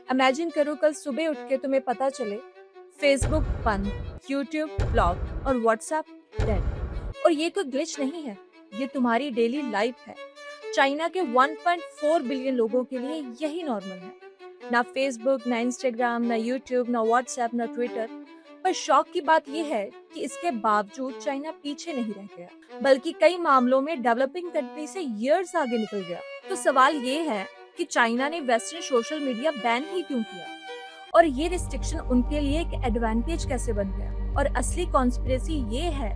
Imagine करो कल सुबह उठ के तुम्हें पता चले फेसबुक बंद, यूट्यूब ब्लॉक और व्हाट्सएप डेड। और ये कोई ग्लिच नहीं है, ये तुम्हारी डेली लाइफ है। चाइना के 1.4 बिलियन लोगों के लिए यही नॉर्मल है। ना फेसबुक, ना इंस्टाग्राम, ना यूट्यूब, ना व्हाट्सएप, ना ट्विटर। पर शौक की बात यह है कि इसके बावजूद चाइना पीछे नहीं रह गया, बल्कि कई मामलों में डेवलपिंग कंट्री से ईयर्स आगे निकल गया। तो सवाल ये है कि चाइना ने वेस्टर्न सोशल मीडिया बैन ही क्यों किया, और ये रिस्ट्रिक्शन उनके लिए एक एडवांटेज कैसे बन गया। और असली कॉन्स्पिरेसी ये है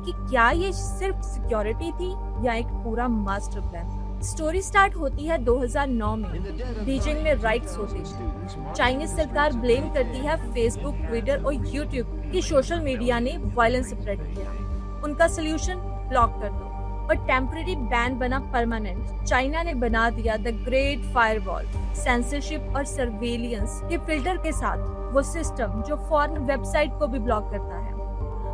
कि क्या ये सिर्फ सिक्योरिटी थी या एक पूरा मास्टर प्लान। स्टोरी स्टार्ट होती है 2009 में बीजिंग में राइट्स होते हैं। चाइनीज सरकार ब्लेम करती है फेसबुक, ट्विटर और यूट्यूब की सोशल मीडिया ने वायलेंस स्प्रेड किया। उनका सोल्यूशन ब्लॉक कर दो, और टेम्परेरी बैन बना परमानेंट। चाइना ने बना दिया द ग्रेट फायरवॉल, सेंसरशिप और सर्वेलियंस के फिल्टर के साथ वो सिस्टम जो फॉरेन वेबसाइट को भी ब्लॉक करता है।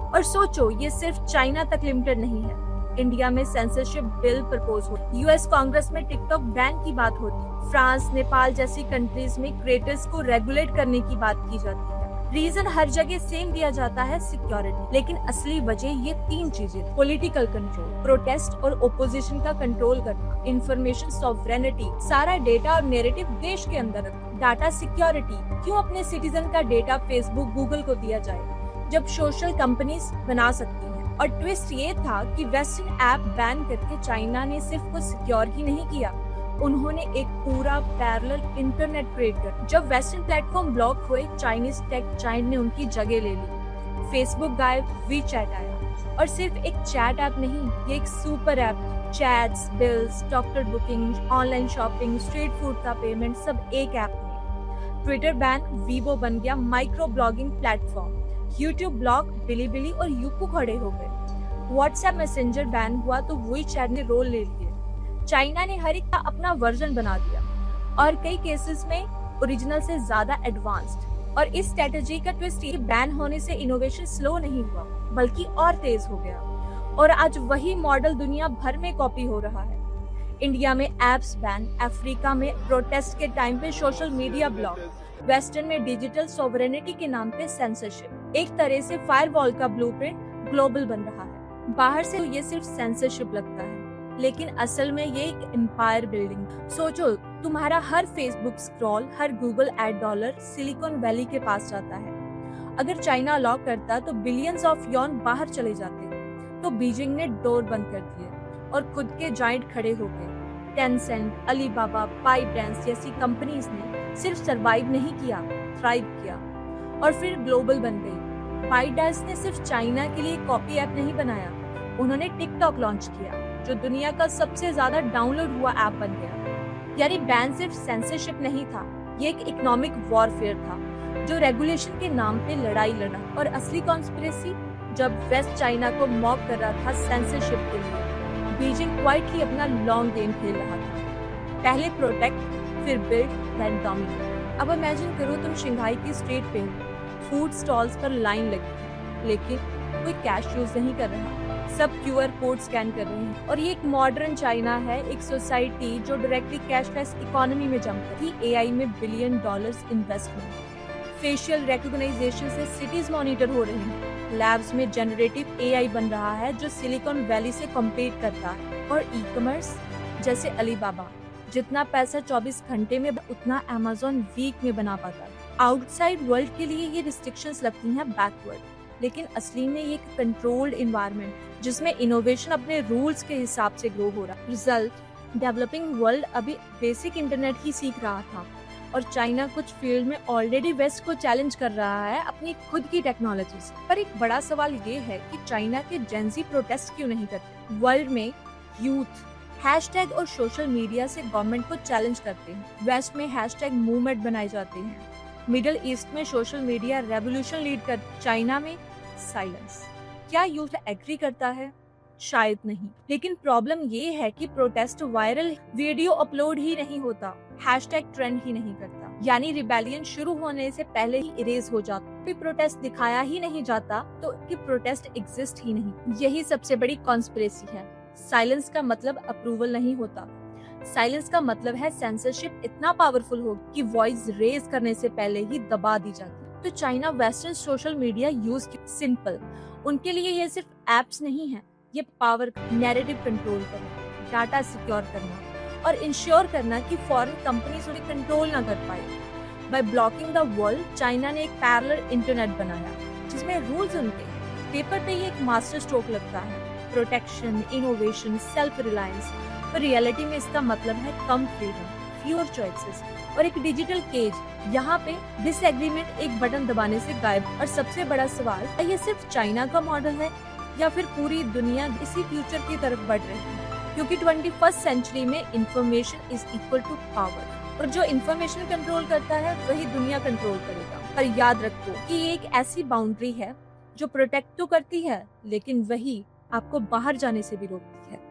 और सोचो, ये सिर्फ चाइना तक लिमिटेड नहीं है। इंडिया में सेंसरशिप बिल प्रपोज हो, यूएस कांग्रेस में टिकटॉक बैन की बात होती, फ्रांस, नेपाल जैसी कंट्रीज में क्रिएटर्स को रेगुलेट करने की बात की जाती है। रीजन हर जगह सेम दिया जाता है, सिक्योरिटी। लेकिन असली वजह ये 3 चीजें: पॉलिटिकल कंट्रोल, प्रोटेस्ट और ओपोजिशन का कंट्रोल करना, इंफॉर्मेशन सॉवरेनिटी, सारा डेटा और नैरेटिव देश के अंदर रखना, डाटा सिक्योरिटी। क्यों अपने सिटीजन का डेटा फेसबुक, गूगल को दिया जाए जब सोशल कंपनीज बना सकती हैं। और ट्विस्ट ये था कि वेस्टर्न ऐप बैन करके चाइना ने सिर्फ को सिक्योर ही नहीं किया, उन्होंने एक पूरा पैरेलल इंटरनेट क्रिएट कर। जब वेस्टर्न प्लेटफॉर्म ब्लॉक हुए, चाइनीज टेक जायंट ने उनकी जगह ले ली। फेसबुक गायब, वीचैट आया। और सिर्फ एक चैट ऐप नहीं, ये एक super app. Chats, bills, doctor booking, online shopping, street food का पेमेंट, सब एक ऐप में। ट्विटर बैन, वीवो बन गया micro blogging platform. YouTube block, Bilibili और यूकू खड़े हो गए। व्हाट्सएप मैसेंजर बैन हुआ तो वीचैट ने रोल ले लिए। चाइना ने हर एक का अपना वर्जन बना दिया, और कई केसेस में ओरिजिनल से ज्यादा एडवांस्ड। और इस स्ट्रेटजी का ट्विस्ट ये, बैन होने से इनोवेशन स्लो नहीं हुआ, बल्कि और तेज हो गया। और आज वही मॉडल दुनिया भर में कॉपी हो रहा है। इंडिया में एप्स बैन, अफ्रीका में प्रोटेस्ट के टाइम पे सोशल मीडिया ब्लॉक, वेस्टर्न में डिजिटल सॉवरेनिटी के नाम पे सेंसरशिप। एक तरह से फायरवॉल का ब्लूप्रिंट ग्लोबल बन रहा है। बाहर से ये सिर्फ सेंसरशिप लगता है, लेकिन असल में ये एक एम्पायर बिल्डिंग। सोचो, तुम्हारा हर फेसबुक स्क्रॉल, हर Google ad dollar Silicon Valley के पास जाता है। अगर चाइना लॉक करता तो बिलियंस ऑफ यॉन बाहर चले जाते। तो बीजिंग ने डोर बंद कर दिए और खुद के जायंट खड़े हो गए। टेंसेंट, अलीबाबा, बाइडेंस जैसी कंपनीज ने सिर्फ सरवाइव नहीं किया, थ्राइव किया और फिर ग्लोबल बन गई। बाइडेंस ने सिर्फ चाइना के लिए कॉपी ऐप नहीं बनाया, उन्होंने टिकटॉक लॉन्च किया जो दुनिया का सबसे ज्यादा डाउनलोड हुआ ऐप बन गया। यानी बैन सिर्फ सेंसरशिप नहीं था, ये एक इकोनॉमिक वॉरफेयर था जो रेगुलेशन के नाम पे लड़ाई लड़ा। और असली कॉन्स्पिरेसी, जब वेस्ट चाइना को मॉक कर रहा था सेंसरशिप के लिए, बीजिंग क्वाइटली अपना लॉन्ग गेम खेल रहा था। पहले प्रोटेक्ट, फिर बिल्ड, देन डोमिनेट। अब इमेजिन करो तुम शंघाई की स्ट्रीट पे हो, फूड स्टॉल्स पर लाइन लगी, लेकिन कोई कैश यूज नहीं कर रहा, सब QR कोड स्कैन कर रहे हैं। और ये एक मॉडर्न चाइना है, एक सोसाइटी जो डायरेक्टली कैशलेस इकोनॉमी में जंप रही। AI में $1 बिलियन इन्वेस्टमेंट, फेशियल रिकॉग्नाइजेशन से सिटीज मॉनिटर हो रही हैं, लैब्स में जनरेटिव AI बन रहा है जो सिलिकॉन वैली से कॉम्पीट करता है। और ई-कॉमर्स जैसे अलीबाबा, जितना पैसा 24 घंटे में, उतना Amazon वीक में बना पाता है। आउटसाइड वर्ल्ड के लिए ये रिस्ट्रिक्शंस लगती हैं बैकवर्ड, लेकिन असली में ये एक कंट्रोल्ड इन्वायरमेंट जिसमें इनोवेशन अपने रूल्स के हिसाब से ग्रो हो रहा है। रिजल्ट, डेवलपिंग वर्ल्ड अभी बेसिक इंटरनेट ही सीख रहा था, और चाइना कुछ फील्ड में ऑलरेडी वेस्ट को चैलेंज कर रहा है अपनी खुद की टेक्नोलॉजी से। पर एक बड़ा सवाल ये है कि चाइना के जेंजी प्रोटेस्ट क्यों नहीं करते। वर्ल्ड में यूथ हैशटैग और सोशल मीडिया से गवर्नमेंट को चैलेंज करते हैं। वेस्ट में हैशटैग मूवमेंट बनाए जाते हैं, मिडिल ईस्ट में सोशल मीडिया रेवोल्यूशन लीड कर, चाइना में साइलेंस। क्या यूथ एग्री करता है? शायद नहीं। लेकिन प्रॉब्लम ये है कि प्रोटेस्ट वायरल वीडियो अपलोड ही नहीं होता, हैशटैग ट्रेंड ही नहीं करता, यानी रिबेलियन शुरू होने से पहले ही इरेज हो जाता। फिर प्रोटेस्ट दिखाया ही नहीं जाता तो कि प्रोटेस्ट एग्जिस्ट ही नहीं। यही सबसे बड़ी कॉन्स्पिरेसी है। साइलेंस का मतलब अप्रूवल नहीं होता, साइलेंस का मतलब है सेंसरशिप इतना पावरफुल हो कि वॉइस रेज करने से पहले ही दबा दी जाती है। तो China western social media use simple, उनके लिए ये सिर्फ एप्स नहीं है, ये पावर, नैरेटिव कंट्रोल करना, डाटा सिक्योर करना और इंश्योर करना कि फॉरेन कंपनीज उन्हें कंट्रोल ना कर पाए। By blocking the world, China ने एक पैरेलल इंटरनेट बनाया जिसमें रूल्स उनके हैं। पेपर पे ये एक मास्टर स्ट्रोक लगता है, प्रोटेक्शन, इनोवेशन, सेल्फ रिलायंस, पर रियलिटी में इसका मतलब है कम फ्रीडम, फ्यूअर चॉइसेस और एक डिजिटल केज। यहाँ पे डिसएग्रीमेंट एक बटन दबाने से गायब। और सबसे बड़ा सवाल, क्या ये सिर्फ चाइना का मॉडल है या फिर पूरी दुनिया इसी फ्यूचर की तरफ बढ़ रही है? क्योंकि 21st सेंचुरी में information is equal to power, और जो इंफॉर्मेशन कंट्रोल करता है वही दुनिया कंट्रोल करेगा। पर याद रखो कि ये एक ऐसी बाउंड्री है जो प्रोटेक्ट तो करती है, लेकिन वही आपको बाहर जाने से भी रोकती है।